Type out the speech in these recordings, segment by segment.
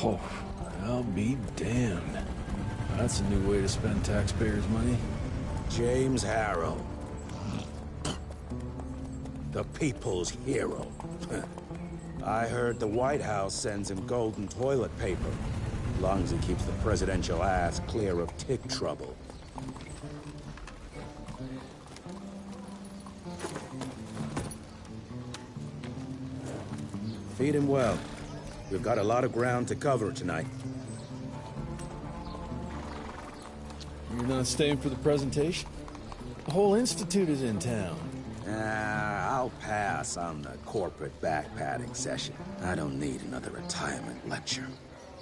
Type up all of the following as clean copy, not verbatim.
Oh, I'll be damned. That's a new way to spend taxpayers' money. James Harrow. The people's hero. I heard the White House sends him golden toilet paper. As long as he keeps the presidential ass clear of tick trouble. Feed him well. We've got a lot of ground to cover tonight. You're not staying for the presentation? The whole institute is in town. I'll pass on the corporate backpatting session. I don't need another retirement lecture.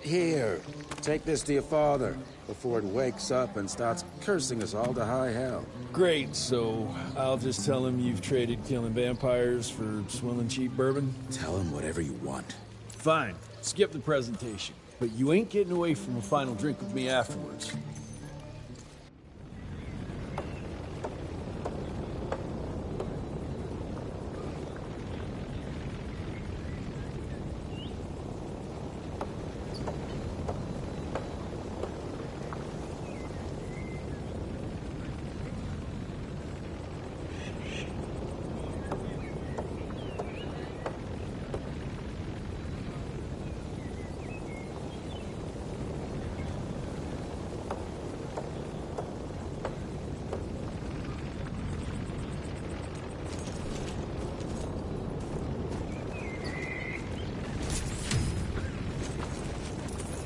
Here, take this to your father before it wakes up and starts cursing us all to high hell. Great, so I'll just tell him you've traded killing vampires for swilling cheap bourbon? Tell him whatever you want. Fine, skip the presentation. But you ain't getting away from a final drink with me afterwards.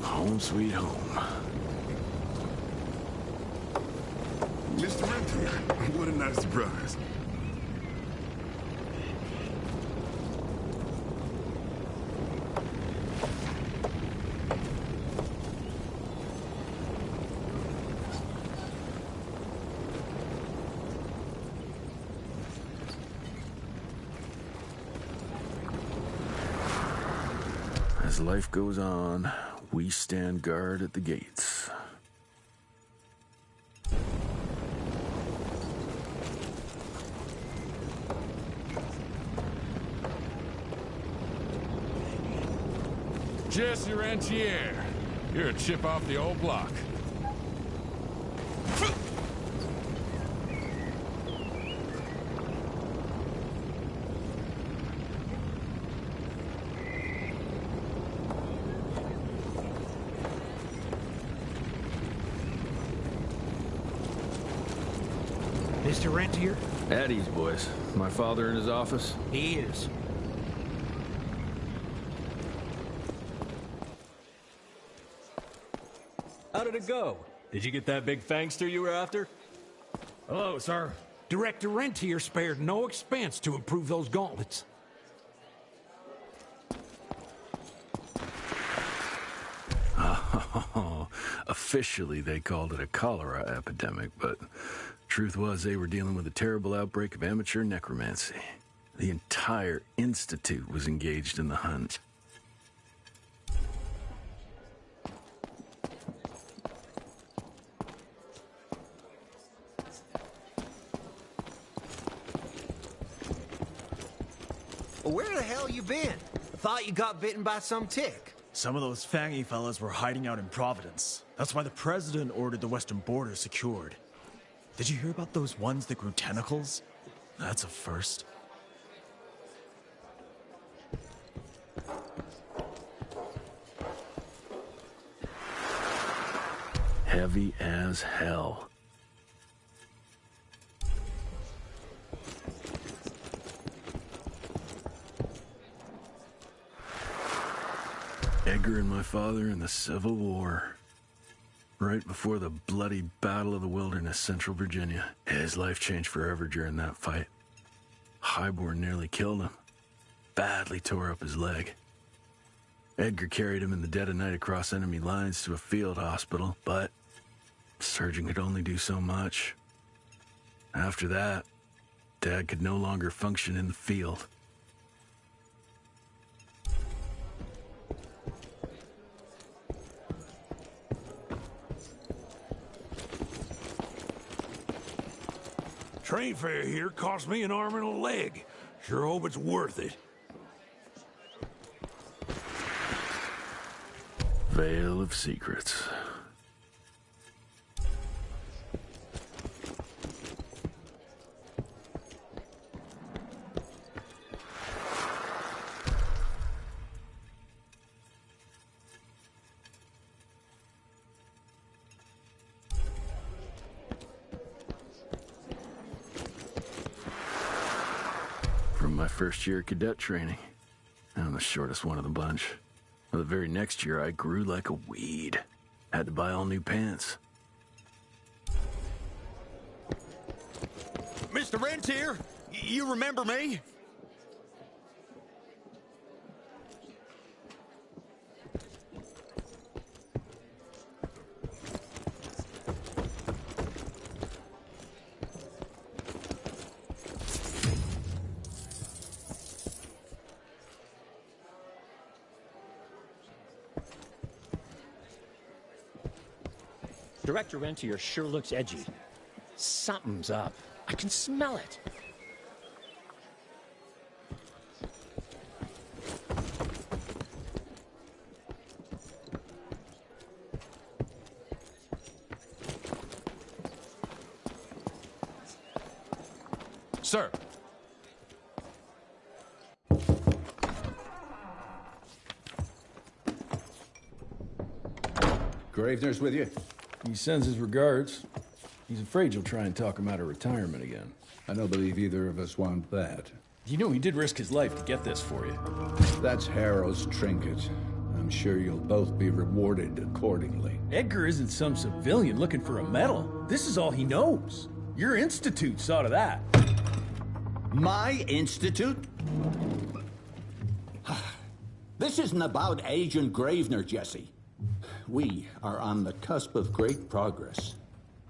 Home sweet home. Mr. Rentier, what a nice surprise. As life goes on, we stand guard at the gates. Jesse Rentier. You're a chip off the old block. Mr. Rentier? At ease, boys. My father in his office? He is. How did it go? Did you get that big fangster you were after? Hello, sir. Director Rentier spared no expense to improve those gauntlets. Oh, officially they called it a cholera epidemic, but truth was they were dealing with a terrible outbreak of amateur necromancy. The entire institute was engaged in the hunt. Well, where the hell you been? I thought you got bitten by some tick. Some of those fangy fellas were hiding out in Providence. That's why the president ordered the western border secured. Did you hear about those ones that grew tentacles? That's a first. Heavy as hell. Edgar and my father in the Civil War. Right before the bloody Battle of the Wilderness, Central Virginia. His life changed forever during that fight. Highborn nearly killed him. Badly tore up his leg. Edgar carried him in the dead of night across enemy lines to a field hospital, but the surgeon could only do so much. After that, Dad could no longer function in the field. Train fare here cost me an arm and a leg. Sure hope it's worth it. Veil of Secrets. From my first year of cadet training, I'm the shortest one of the bunch. Well, the very next year, I grew like a weed. Had to buy all new pants. Mr. Rentier, you remember me? Director Rentier sure looks edgy. Something's up. I can smell it. Sir. Gravener's with you? He sends his regards. He's afraid you'll try and talk him out of retirement again. I don't believe either of us want that. You know he did risk his life to get this for you. That's Harrow's trinket. I'm sure you'll both be rewarded accordingly. Edgar isn't some civilian looking for a medal. This is all he knows. Your institute saw to that. My institute? This isn't about Agent Gravener, Jesse. We are on the cusp of great progress,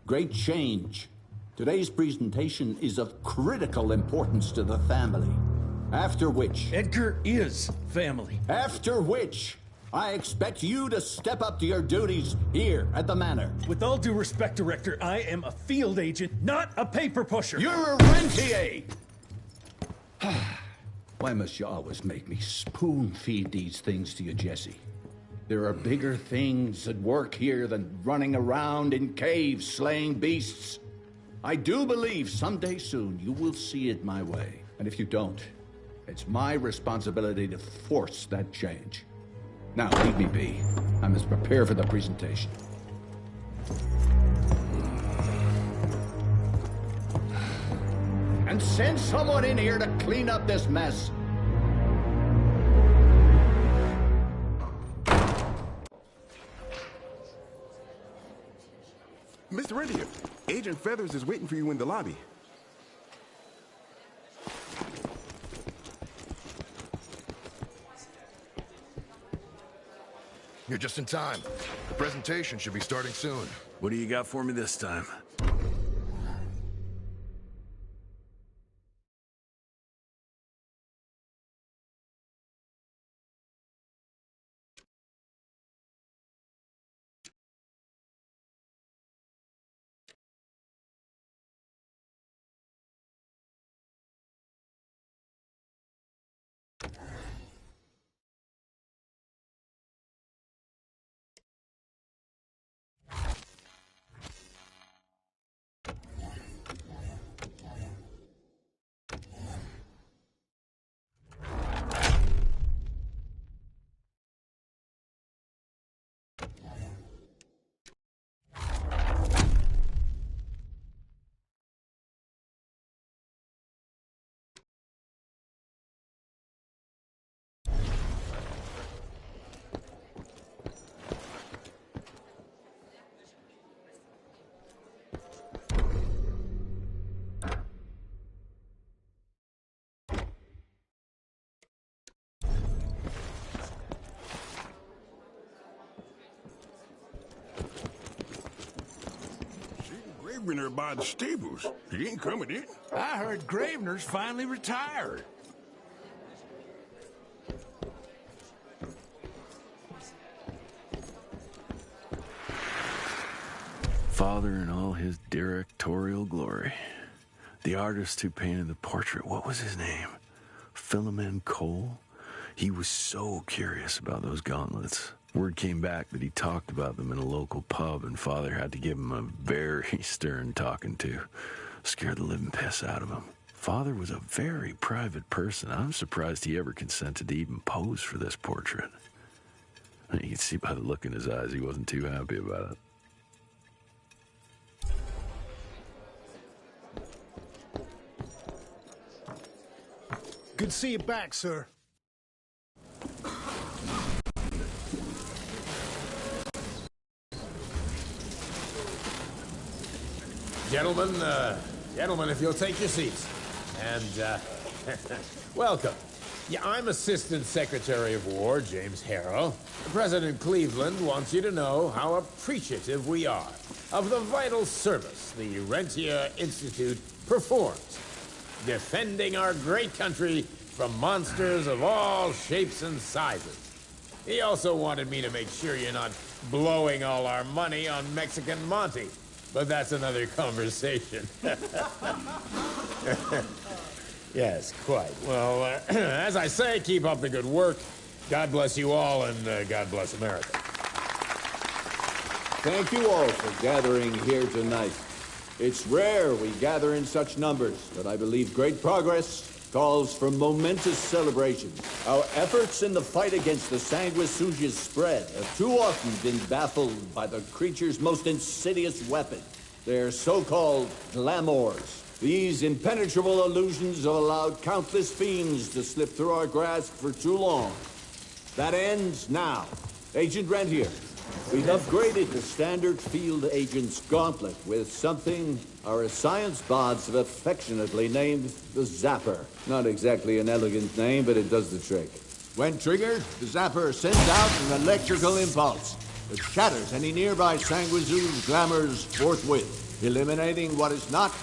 great change. Today's presentation is of critical importance to the family. After which... Edgar is family. After which, I expect you to step up to your duties here at the Manor. With all due respect, Director, I am a field agent, not a paper pusher. You're a rentier! Why must you always make me spoon-feed these things to you, Jesse? There are bigger things at work here than running around in caves slaying beasts. I do believe someday soon you will see it my way. And if you don't, it's my responsibility to force that change. Now, leave me be. I must prepare for the presentation. And send someone in here to clean up this mess. Mr. Rentier, Agent Feathers is waiting for you in the lobby. You're just in time. The presentation should be starting soon. What do you got for me this time? Gravener by the stables. He ain't coming in. I heard Gravener's finally retired. Father in all his directorial glory. The artist who painted the portrait, what was his name? Philomen Cole? He was so curious about those gauntlets. Word came back that he talked about them in a local pub, and Father had to give him a very stern talking to. Scared the living piss out of him. Father was a very private person. I'm surprised he ever consented to even pose for this portrait. You can see by the look in his eyes he wasn't too happy about it. Good to see you back, sir. Gentlemen, if you'll take your seats. And, welcome. Yeah, I'm Assistant Secretary of War, James Harrow. President Cleveland wants you to know how appreciative we are of the vital service the Rentier Institute performs, defending our great country from monsters of all shapes and sizes. He also wanted me to make sure you're not blowing all our money on Mexican Monty. But that's another conversation. Yes, quite. Well, as I say, keep up the good work. God bless you all, and God bless America. Thank you all for gathering here tonight. It's rare we gather in such numbers, but I believe great progress calls for momentous celebrations. Our efforts in the fight against the sanguisuga's spread have too often been baffled by the creature's most insidious weapon, their so-called glamours. These impenetrable illusions have allowed countless fiends to slip through our grasp for too long. That ends now. Agent Rentier, we've upgraded the standard field agent's gauntlet with something our science bots have affectionately named the Zapper. Not exactly an elegant name, but it does the trick. When triggered, the Zapper sends out an electrical impulse that shatters any nearby sanguisuga's glamours forthwith, eliminating what is not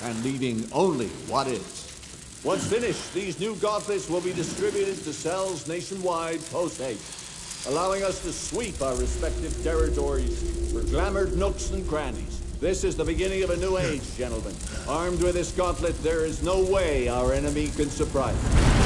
and leaving only what is. Once finished, these new gauntlets will be distributed to cells nationwide post-haste, allowing us to sweep our respective territories for glamoured nooks and crannies. This is the beginning of a new age, gentlemen. Armed with this gauntlet, there is no way our enemy can surprise us.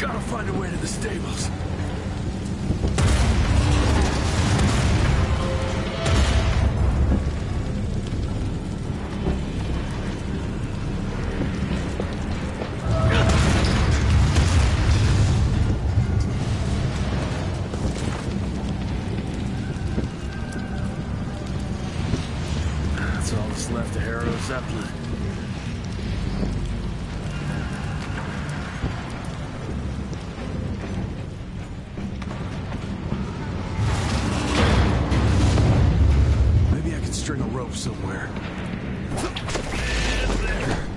Gotta find a way to the stables. That's all that's left of Harrow's Zeppelin. String a rope somewhere. And there.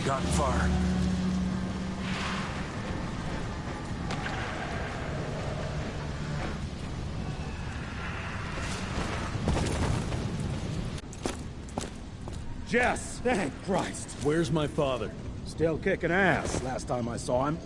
Gotten far. Jess, thank Christ. Where's my father? Still kicking ass, last time I saw him.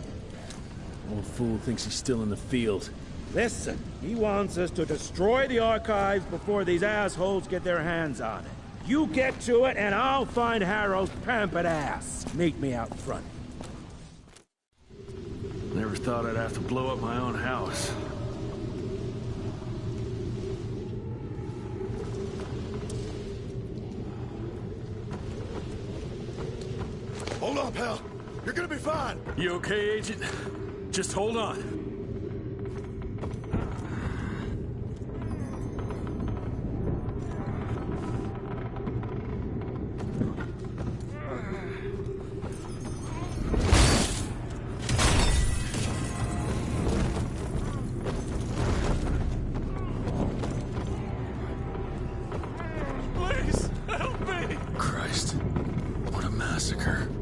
Old fool thinks he's still in the field. Listen, he wants us to destroy the archives before these assholes get their hands on it. You get to it, and I'll find Harrow's pampered ass. Meet me out front. Never thought I'd have to blow up my own house. Hold up, Hal. You're gonna be fine. You okay, Agent? Just hold on.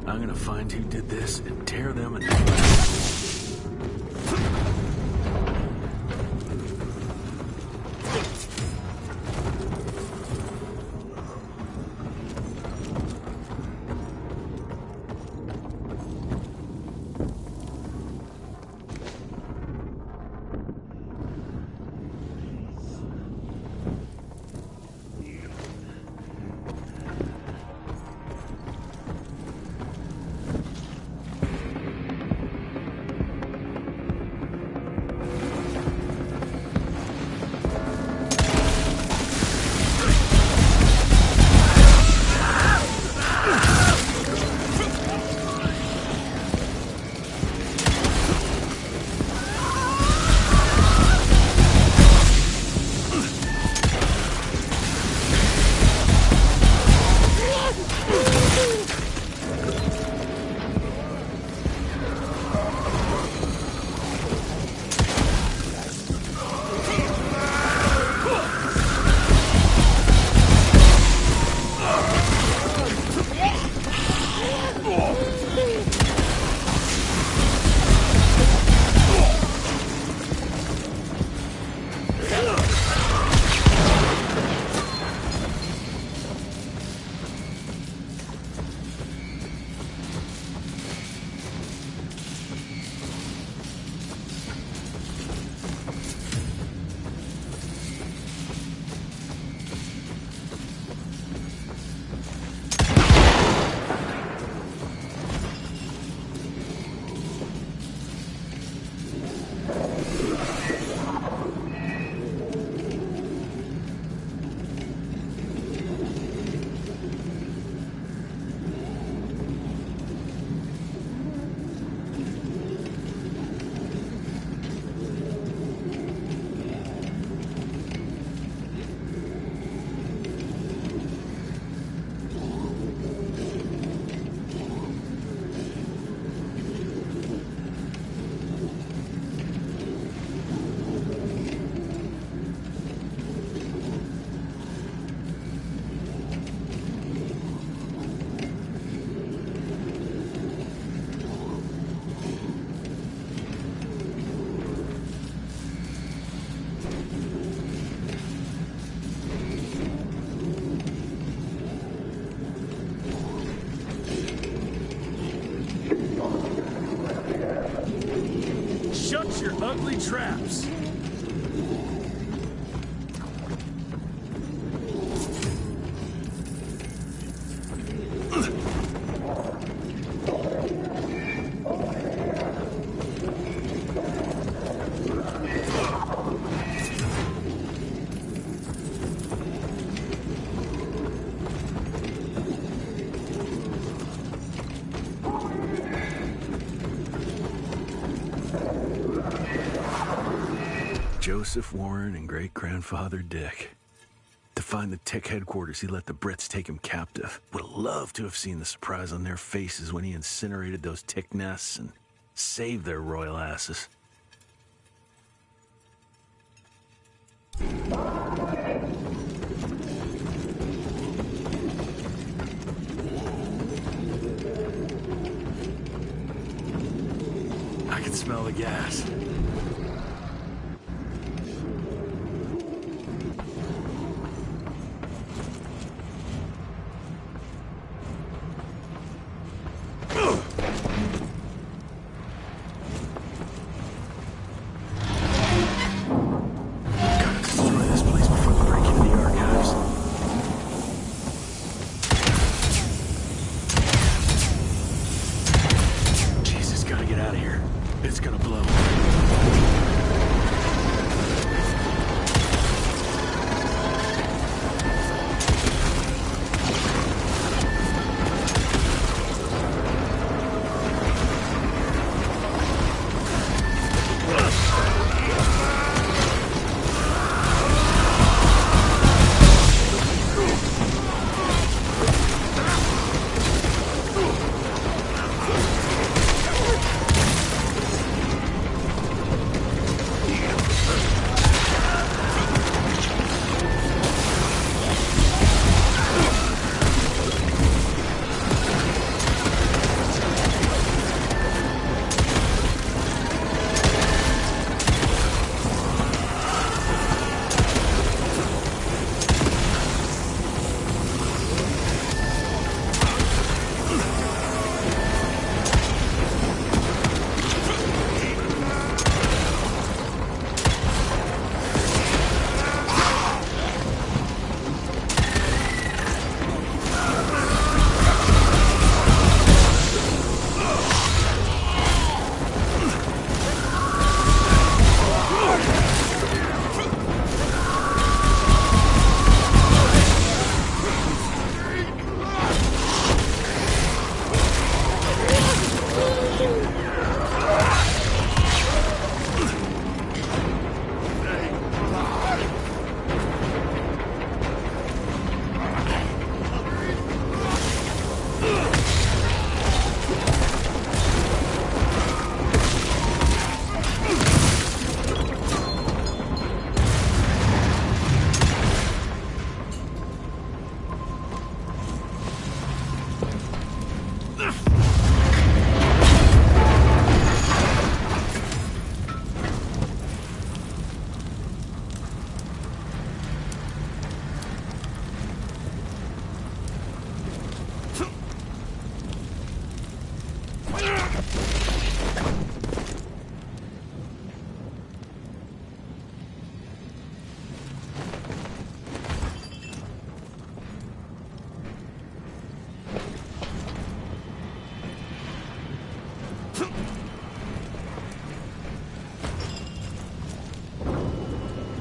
I'm gonna find who did this and tear them in half. ugly traps. Joseph Warren and great-grandfather Dick. To find the Tick headquarters, he let the Brits take him captive. Would have loved to have seen the surprise on their faces when he incinerated those Tick nests and saved their royal asses. I can smell the gas.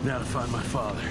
Now to find my father.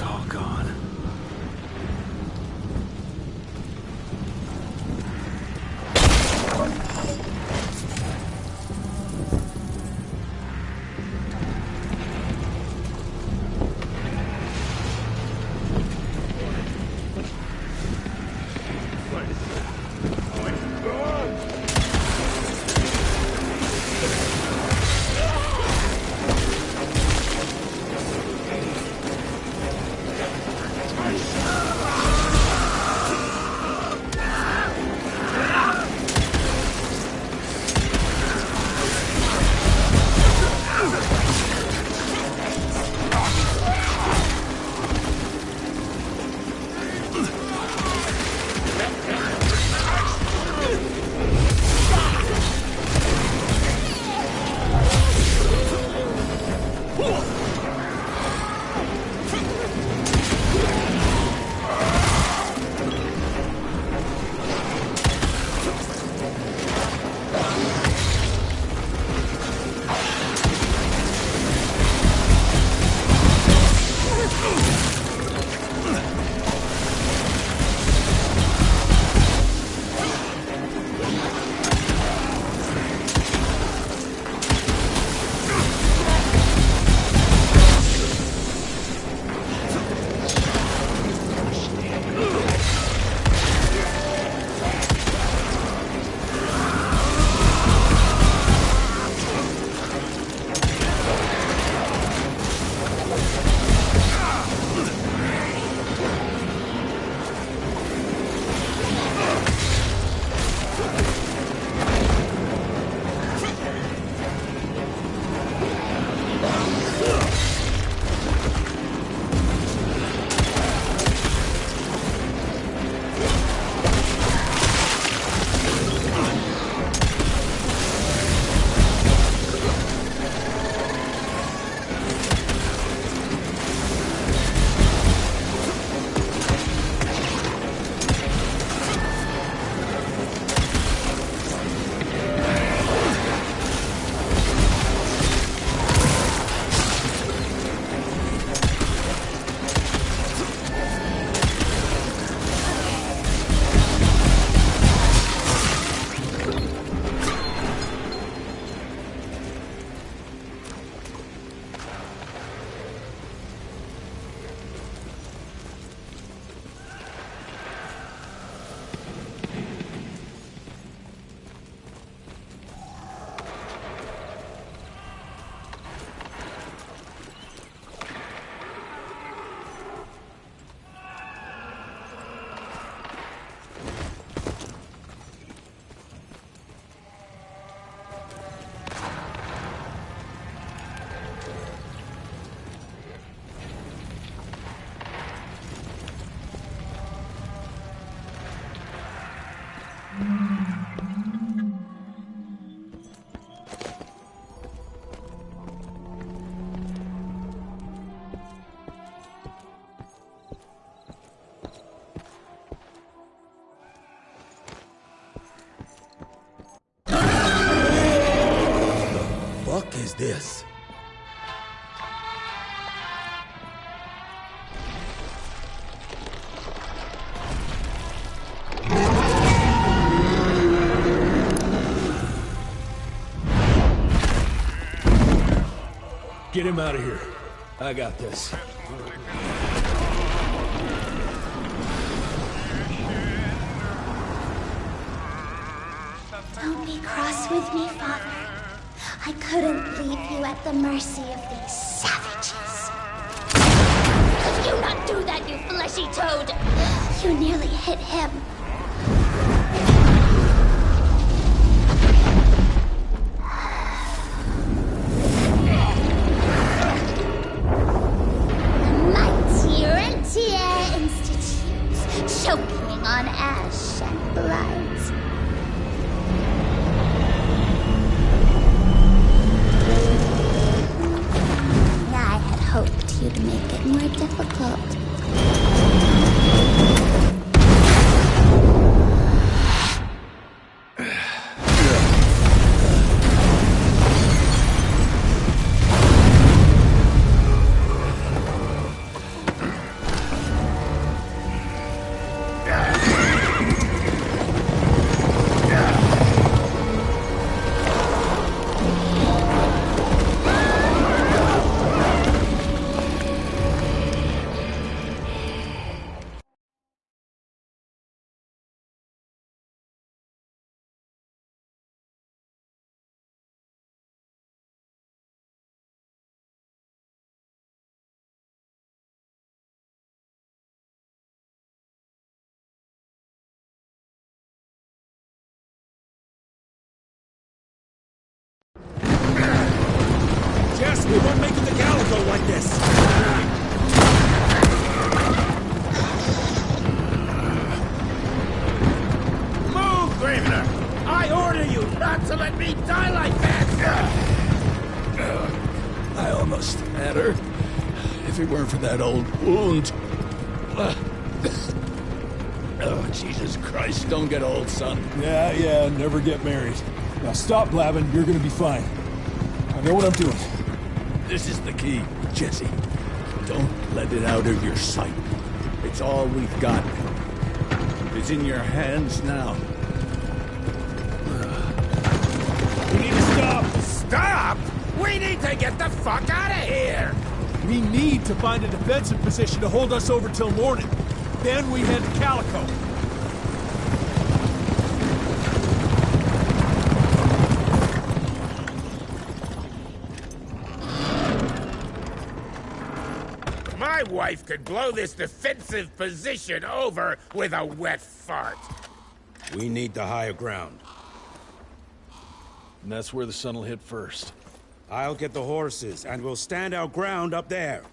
It's all gone. Is this? Get him out of here. I got this. Don't be cross with me, Father. I couldn't leave you at the mercy of these savages. Could you not do that, you fleshy toad? You nearly hit him. The mighty Rentier Institute, choking on ash and blood. Hoped you'd make it more difficult. We won't make it to Calico like this! Move, Gravener! I order you not to let me die like that! I almost had her. If it weren't for that old wound. Oh, Jesus Christ, don't get old, son. Yeah, never get married. Now stop blabbing, you're gonna be fine. I know what I'm doing. This is the key, Jesse. Don't let it out of your sight. It's all we've got. It's in your hands now. We need to stop! Stop! We need to get the fuck out of here! We need to find a defensive position to hold us over till morning. Then we head to Calico. My wife could blow this defensive position over with a wet fart. We need the higher ground. And that's where the sun will hit first. I'll get the horses, and we'll stand our ground up there.